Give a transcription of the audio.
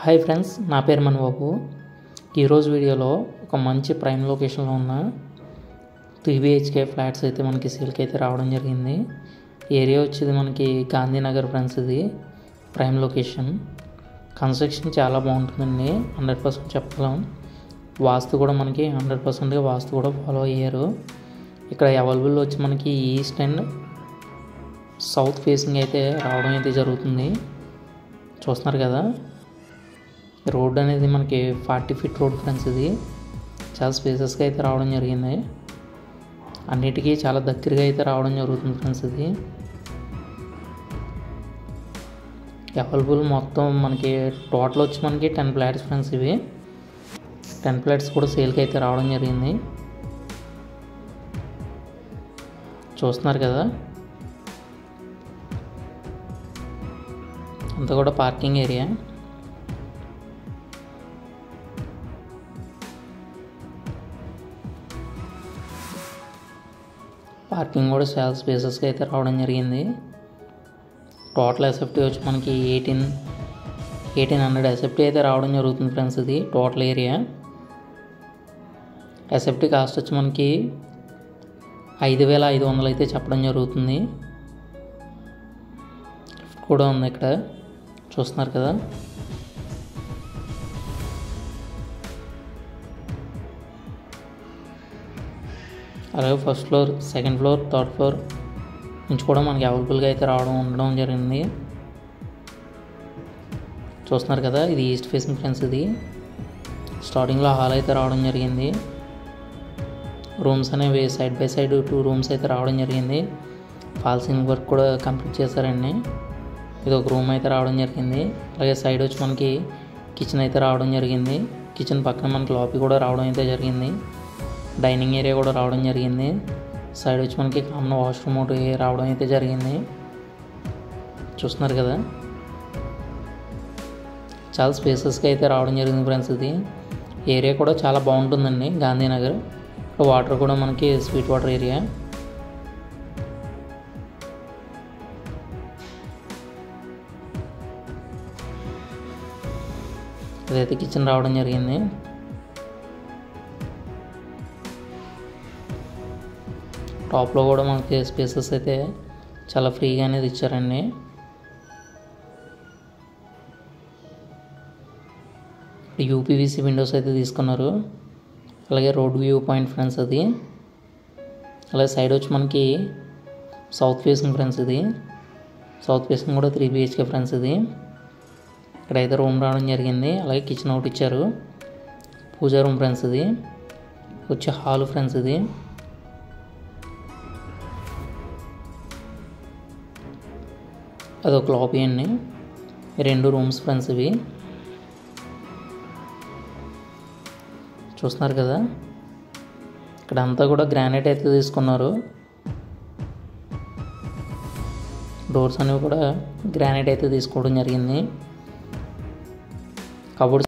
Hi friends, నా పేరు మణిబాబు. ఈరోజు వీడియోలో ఒక మంచి ప్రైమ్ లొకేషన్లో ఉన్న 3BHK ఫ్లాట్స్ అయితే మనకి సేల్కి అయితే రావడం జరిగింది. ఏరియా వచ్చేది మనకి గాంధీనగర్ ఫ్రెండ్స్. ఇది ప్రైమ్ లొకేషన్. కన్స్ట్రక్షన్ చాలా బాగుంటుందండి, 100% చెప్పగలం. వాస్తు కూడా మనకి 100%గా వాస్తు కూడా ఫాలో అయ్యారు. ఇక్కడ అవైలబుల్ వచ్చి మనకి ఈస్ట్ అండ్ సౌత్ ఫేసింగ్ అయితే రావడం అయితే జరుగుతుంది. చూస్తున్నారు కదా, రోడ్ అనేది మనకి 40 ఫీట్ రోడ్ ఫ్రెండ్స్. ఇది చాలా స్పేసెస్గా అయితే రావడం జరిగింది. అన్నిటికీ చాలా దగ్గరగా అయితే రావడం జరుగుతుంది ఫ్రెండ్స్. ఇది అవైలబుల్ మొత్తం మనకి టోటల్ వచ్చి మనకి 10 ఫ్లాట్స్ ఫ్రెండ్స్. ఇవి 10 ఫ్లాట్స్ కూడా సేల్కి అయితే రావడం జరిగింది. చూస్తున్నారు కదా, అంతా కూడా పార్కింగ్ ఏరియా. పార్కింగ్ కూడా చాలా స్పేసెస్గా అయితే రావడం జరిగింది. టోటల్ ఎస్ఎఫ్టీ వచ్చి మనకి 1800 ఎస్ఎఫ్టీ అయితే రావడం జరుగుతుంది ఫ్రెండ్స్. ఇది టోటల్ ఏరియా. ఎస్ఎఫ్టీ కాస్ట్ వచ్చి మనకి 5500 అయితే చెప్పడం జరుగుతుంది. కూడా ఉంది ఇక్కడ, చూస్తున్నారు కదా. అలాగే first floor, second floor, third floor నుంచి కూడా మనకి అవైలబుల్గా అయితే ఉండడం జరిగింది. చూస్తున్నారు కదా, ఇది ఈస్ట్ ఫేసింగ్ ఫ్రెండ్స్. ఇది స్టార్టింగ్లో హాల్ అయితే రావడం జరిగింది. రూమ్స్ అనేవి సైడ్ బై సైడ్ 2 రూమ్స్ అయితే రావడం జరిగింది. ఫాల్ సీలింగ్ వర్క్ కూడా కంప్లీట్ చేశారండి. ఇది ఒక రూమ్ అయితే రావడం జరిగింది. అలాగే సైడ్ వచ్చి మనకి కిచెన్ అయితే రావడం జరిగింది. కిచెన్ పక్కన మనకి లాబీ కూడా రావడం అయితే జరిగింది. డైనింగ్ ఏరియా కూడా రావడం జరిగింది. సైడ్ వచ్చి మనకి కామన్ వాష్రూమ్ ఒకటి రావడం అయితే జరిగింది. చూస్తున్నారు కదా, చాలా స్పేసెస్గా అయితే రావడం జరిగింది ఫ్రెండ్స్. ఇది ఏరియా కూడా చాలా బాగుంటుందండి, గాంధీనగర్. వాటర్ కూడా మనకి స్వీట్ వాటర్ ఏరియా. అదైతే కిచెన్ రావడం జరిగింది. టాప్లో కూడా మనకి స్పేసెస్ అయితే చాలా ఫ్రీగా అనేది ఇచ్చారండి. యూపీవీసీ విండోస్ అయితే తీసుకున్నారు. అలాగే రోడ్ వ్యూ పాయింట్ ఫ్రెండ్స్ అది. అలాగే సైడ్ వచ్చి మనకి సౌత్ ఫేసింగ్ ఫ్రెండ్స్. ఇది సౌత్ ఫేసింగ్ కూడా 3BHK ఫ్రెండ్స్. ఇది ఇక్కడైతే రూమ్ రావడం జరిగింది. అలాగే కిచెన్ ఒకటి ఇచ్చారు. పూజా రూమ్ ఫ్రెండ్స్. ఇది వచ్చి హాల్ ఫ్రెండ్స్. ఇది అదొక లాబీ అండి. 2 రూమ్స్ ఫ్రెండ్స్. ఇవి చూస్తున్నారు కదా, ఇక్కడ అంతా కూడా గ్రానైట్ అయితే తీసుకున్నారు. డోర్స్ అనేవి కూడా గ్రానైట్ అయితే తీసుకోవడం జరిగింది. కబోర్డ్స్